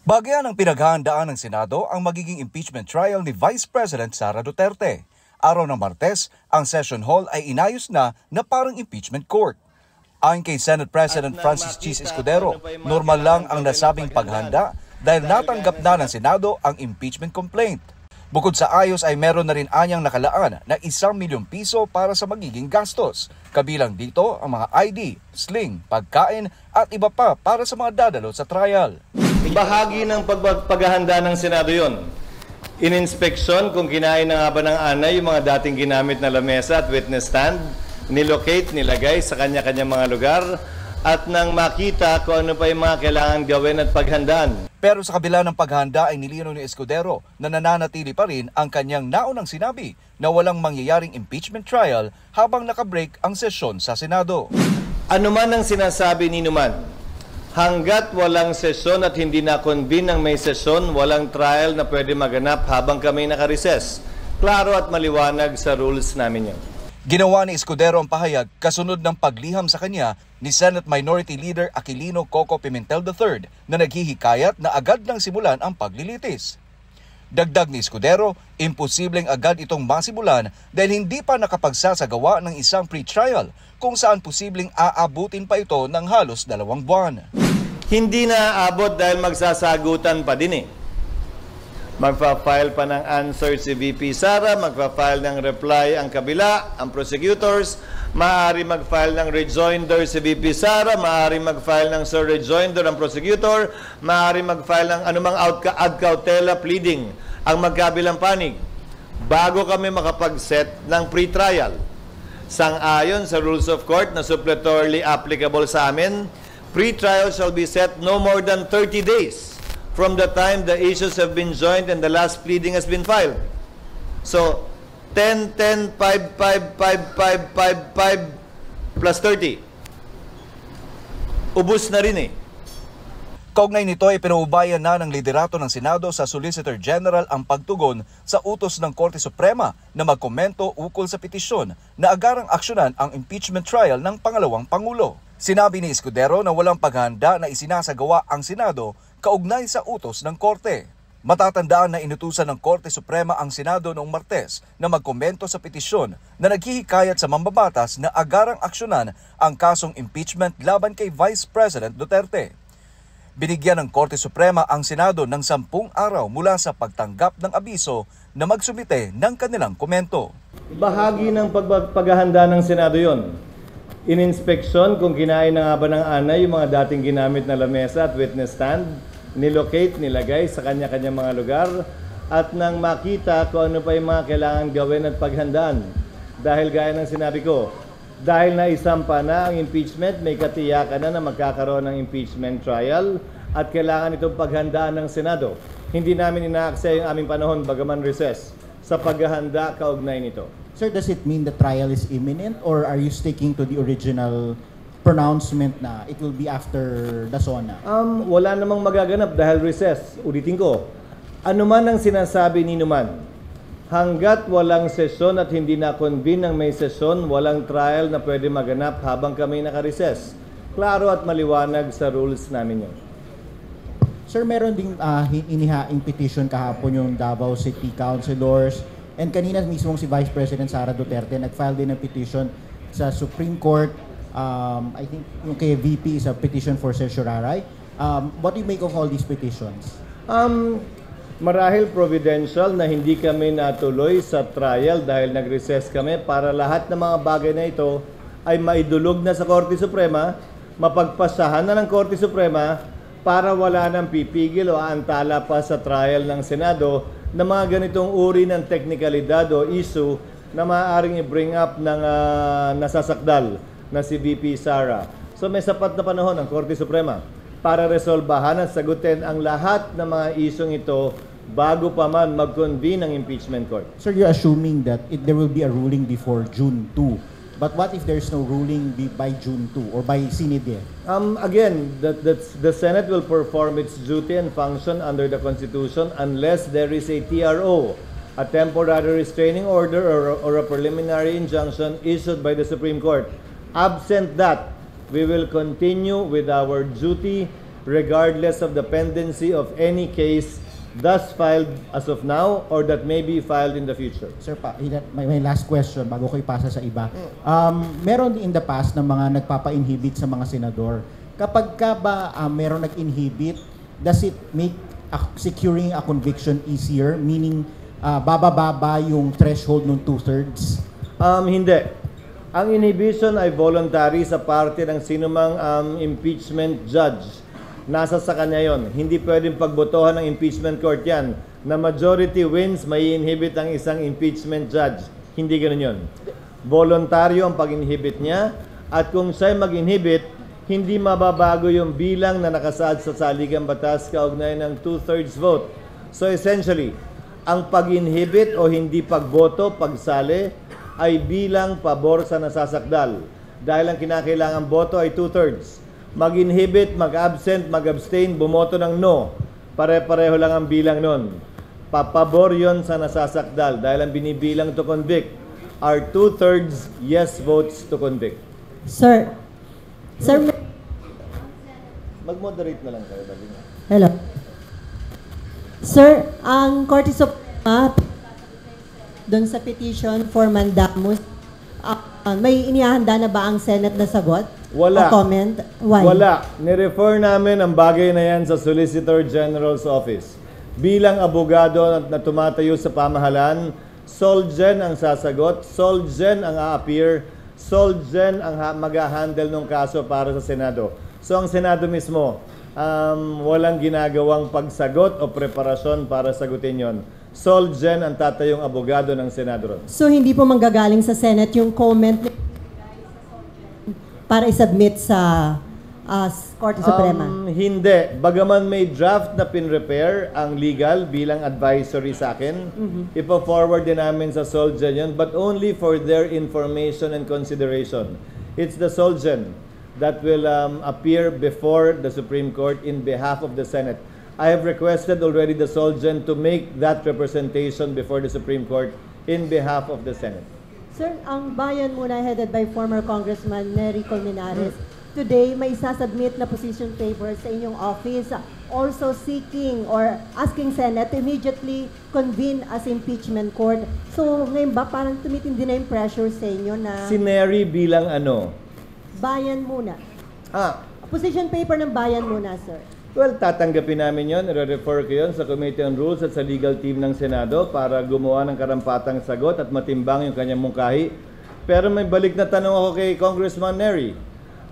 Bagyan ng pinaghahandaan ng Senado ang magiging impeachment trial ni Vice President Sara Duterte. Araw ng Martes, ang session hall ay inayos na parang impeachment court. Ayon kay Senate President Francis Chis Escudero, normal lang ang nasabing paghanda dahil natanggap na ng Senado ang impeachment complaint. Bukod sa ayos ay meron na rin anyang nakalaan na 1 milyong piso para sa magiging gastos. Kabilang dito ang mga ID, sling, pagkain at iba pa para sa mga dadalo sa trial. Bahagi ng paghahanda ng Senado yon. In-inspeksyon kung kinain na nga ba ng anay yung mga dating ginamit na lamesa at witness stand, nilocate, nilagay sa kanya-kanyang mga lugar, at nang makita kung ano pa yung mga kailangan gawin at paghandaan. Pero sa kabila ng paghahanda ay nilinaw ni Escudero na nananatili pa rin ang kanyang naunang sinabi na walang mangyayaring impeachment trial habang nakabreak ang sesyon sa Senado. Ano man ang sinasabi ni Numan, hanggat walang sesyon at hindi na-convene ang may sesyon, walang trial na pwede maganap habang kami nakareses. Klaro at maliwanag sa rules namin yun. Ginawa ni Escudero ang pahayag kasunod ng pagliham sa kanya ni Senate Minority Leader Aquilino Coco Pimentel III na naghihikayat na agad nang simulan ang paglilitis. Dagdag ni Escudero, imposibleng agad itong masimulan dahil hindi pa nakapagsasagawa ng isang pre-trial kung saan posibleng aabutin pa ito ng halos 2 buwan. Hindi na aabot dahil magsasagutan pa din eh. Magpa-file pa ng answer si VP Sara, magpa-file ng reply ang kabila, ang prosecutors, maaari mag-file ng rejoinder si VP Sara, maaari mag-file ng sir rejoinder ang prosecutor, maaari mag-file ng anumang ad cautela pleading ang magkabilang panig bago kami makapag-set ng pre-trial. Sang-ayon sa rules of court na suppletorily applicable sa amin, pre-trial shall be set no more than 30 days from the time the issues have been joined and the last pleading has been filed. So, 10, 10, 5, 5, 5, 5, 5, 5, plus 30. Ubus na rin eh. Kaugnay nito ay pinaubayan na ng liderato ng Senado sa Solicitor General ang pagtugon sa utos ng Korte Suprema na magkomento ukol sa petisyon na agarang aksyonan ang impeachment trial ng pangalawang Pangulo. Sinabi ni Escudero na walang paghahanda na isinasagawa ang Senado kaugnay sa utos ng Korte. Matatandaan na inutusan ng Korte Suprema ang Senado noong Martes na magkomento sa petisyon na naghihikayat sa mambabatas na agarang aksyonan ang kasong impeachment laban kay Vice President Duterte. Binigyan ng Korte Suprema ang Senado ng 10 araw mula sa pagtanggap ng abiso na magsumite ng kanilang komento. Bahagi ng paghahanda ng Senado yon. In-inspeksyon kung kinain na nga ba ng anay yung mga dating ginamit na lamesa at witness stand, nilocate, nilagay sa kanya-kanyang mga lugar, at nang makita kung ano pa yung mga kailangan gawin at paghandaan. Dahil gaya ng sinabi ko, dahil naisampa na ang impeachment, may katiyakan na magkakaroon ng impeachment trial at kailangan itong paghandaan ng Senado. Hindi namin inaaksaya yung aming panahon bagaman recess sa paghahanda kaugnay nito. Sir, does it mean the trial is imminent or are you sticking to the original pronouncement na it will be after the SONA? Wala namang magaganap dahil recess. Ulitin ko, ano man ang sinasabi ni Numan, hanggat walang sesyon at hindi na-convene ng may sesyon, walang trial na pwede maganap habang kami naka-recess. Klaro at maliwanag sa rules namin yun. Sir, meron ding inihaing petition kahapon yung Davao City Councilors and kanina mismo si Vice President Sara Duterte nag-file din ng petition sa Supreme Court. I think yung kay VP is a petition for certiorari. What do you make of all these petitions? Marahil providential na hindi kami natuloy sa trial dahil nag-recess kami para lahat ng mga bagay na ito ay maidulog na sa Korte Suprema, mapagpasahan na ng Korte Suprema para wala nang pipigil o aantala pa sa trial ng Senado na mga ganitong uri ng teknikalidad o issue na maaaring i-bring up ng nasasakdal na si VP Sara. So may sapat na panahon ang Korte Suprema para resolbahan at sagutin ang lahat ng mga isyong ito bago pa man mag-convene ang impeachment court. Sir, you're assuming that there will be a ruling before June 2. But what if there's no ruling by June 2 or by Sinide? Again, the Senate will perform its duty and function under the Constitution unless there is a TRO, a temporary restraining order or a preliminary injunction issued by the Supreme Court. Absent that, we will continue with our duty regardless of the pendency of any case thus filed as of now or that may be filed in the future. Sir, may last question bago ko ipasa sa iba. Meron in the past na mga nagpapa-inhibit sa mga senador. Kapag ka ba meron nag-inhibit, does it make securing a conviction easier? Meaning, bababa yung threshold ng 2/3? Hindi. Ang inhibition ay voluntary sa parte ng sinumang impeachment judge. Nasa sa kanya yon. Hindi pwedeng pagbotohan ng impeachment court yan. Na majority wins, may inhibit ang isang impeachment judge. Hindi ganoon yon. Voluntaryo ang pag-inhibit niya. At kung siya'y mag-inhibit, hindi mababago yung bilang na nakasaad sa saligang batas kaugnay ng 2/3 vote. So essentially, ang pag-inhibit o hindi pagboto, pagsali, ay bilang pabor sa nasasakdal. Dahil ang kinakailangang boto ay 2/3. Mag-inhibit, mag-absent, mag-abstain, bumoto ng no. Pare-pareho lang ang bilang nun. Papabor yon sa nasasakdal dahil ang binibilang to convict are 2/3 yes votes to convict. Sir, Mag-moderate na lang kayo. Dali na. hello. Sir, ang Korte Suprema doon sa petition for mandamus, may inihahanda na ba ang Senate na sagot? Wala. O comment? Why? Wala. Nirefer namin ang bagay na yan sa Solicitor General's Office. Bilang abogado na tumatayo sa pamahalaan, Solgen ang sasagot, Solgen ang a-appear, Solgen ang mag-handle ng kaso para sa Senado. So ang Senado mismo, walang ginagawang pagsagot o preparasyon para sagutin yon. Solgen ang tatayong abogado ng Senado ron. So hindi po manggagaling sa Senate yung comment para isubmit sa Korte Suprema? Hindi. Bagaman may draft na pin-repair ang legal bilang advisory sa akin, ipo-forward din namin sa Solgen yun, but only for their information and consideration. It's the Solgen that will appear before the Supreme Court in behalf of the Senate. I have requested already the Solgen to make that representation before the Supreme Court in behalf of the Senate. Sir, ang bayan muna headed by former Congressman Nery Colmenares, today may sasubmit na position paper sa inyong office also seeking or asking Senate to immediately convene as impeachment court. So ngayon ba parang tumitindi na yung pressure sa inyo na Si Nery bilang ano? bayan muna? Position paper ng bayan muna, sir. Well, tatanggapin namin yon, i-refer ko yon sa Committee on Rules at sa legal team ng Senado para gumawa ng karampatang sagot at matimbang yung kanyang mungkahi. Pero may balik na tanong ako kay Congressman Nery.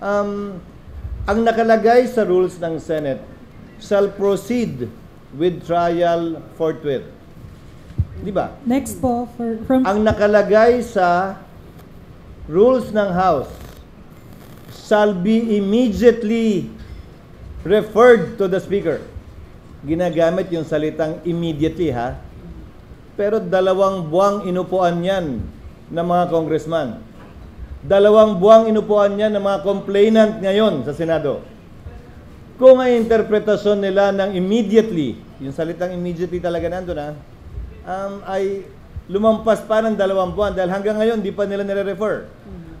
Ang nakalagay sa rules ng Senate shall proceed with trial forthwith. Di ba? Next po, from Ang nakalagay sa rules ng House shall be immediately referred to the Speaker. Ginagamit yung salitang immediately, ha? Pero 2 buwang inupuan yan ng mga congressman. 2 buwang inupuan yan ng mga complainant ngayon sa Senado. Kung ang interpretasyon nila ng immediately, yung salitang immediately talaga nandun, ha? Ay lumampas pa ng 2 buwan dahil hanggang ngayon di pa nila nire-refer.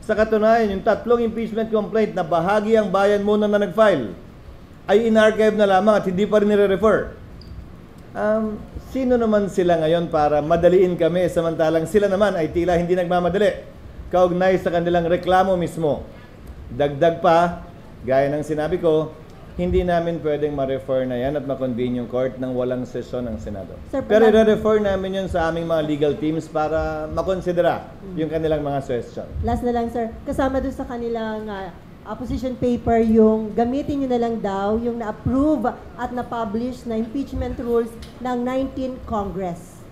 Sa katunayan, yung 3 impeachment complaint na bahagi ang bayan muna na nag-file ay in-archive na lamang at hindi pa rin nire-refer. Sino naman sila ngayon para madaliin kami samantalang sila naman ay tila hindi nagmamadali kaugnay sa kanilang reklamo mismo. Dagdag pa, gaya ng sinabi ko, hindi namin pwedeng ma-refer na yan at ma-convene yung court ng walang sesyon ng Senado. Sir, Pero i-refer namin yun sa aming mga legal teams para makonsidera yung kanilang mga suggestion. Last na lang, sir. Kasama doon sa kanilang position paper, yung gamitin nyo na lang daw yung na-approve at na-publish na impeachment rules ng 19th Congress.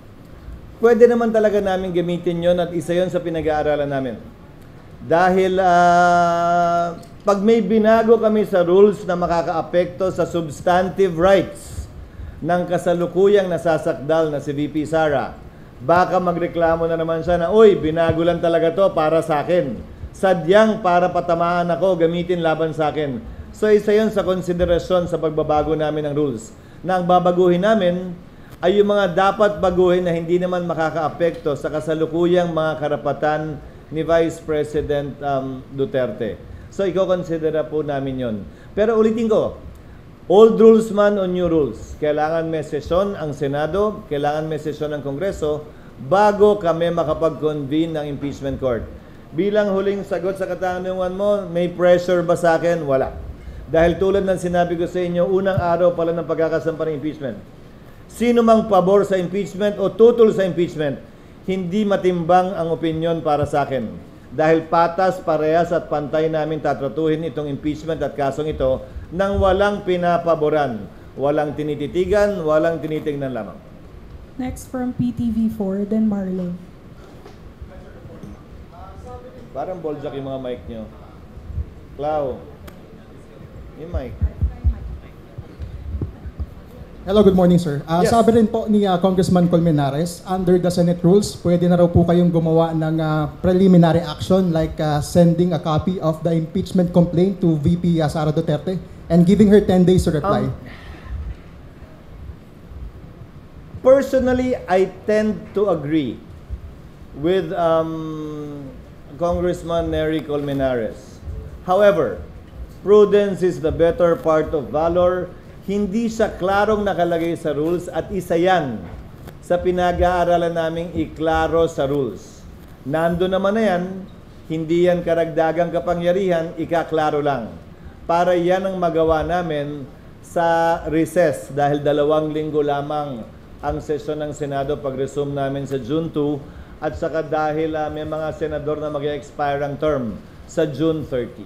Pwede naman talaga namin gamitin yon at isa yon sa pinag-aaralan namin. Dahil pag may binago kami sa rules na makakaapekto sa substantive rights ng kasalukuyang nasasakdal na si VP Sara, baka magreklamo na naman siya na, uy, binago lang talaga to para sa akin. Sadyang para patamaan ako, gamitin laban sa akin. So isa yun sa konsiderasyon sa pagbabago namin ng rules. Na ang babaguhin namin ay yung mga dapat baguhin na hindi naman makakaapekto sa kasalukuyang mga karapatan ni Vice President Duterte. So iko-considera po namin yon. Pero ulitin ko, Old rules man o new rules, kailangan may sesyon ang Senado, kailangan may sesyon ng Kongreso bago kami makapag-convene ng impeachment court. Bilang huling sagot sa katanungan mo, may pressure ba sa akin? Wala. Dahil tulad ng sinabi ko sa inyo, unang araw pala ng pagkakasampa ng impeachment. Sino mang pabor sa impeachment o tutol sa impeachment, hindi matimbang ang opinion para sa akin. Dahil patas, parehas at pantay namin tatratuhin itong impeachment at kasong ito nang walang pinapaboran, walang tinititigan, walang tinitingnan lamang. Next from PTV4, then Marlo. Parang boljak yung mga mic nyo. Clau, yung mic. Hello, good morning, sir. Yes. Sabi rin po ni Congressman Colmenares, under the Senate rules, pwede na raw po kayong gumawa ng preliminary action like sending a copy of the impeachment complaint to VP Sara Duterte and giving her 10 days to reply. Personally, I tend to agree with Congressman Nery Colmenares. However, prudence is the better part of valor. Hindi siya klarong nakalagay sa rules at isa yan sa pinag-aaralan naming iklaro sa rules. Nando naman na yan, hindi yan karagdagang kapangyarihan, ikaklaro lang. Para yan ang magawa namin sa recess dahil 2 linggo lamang ang sesyon ng Senado pag-resume namin sa June 2 at saka dahil may mga senador na mag-expire ang term sa June 30.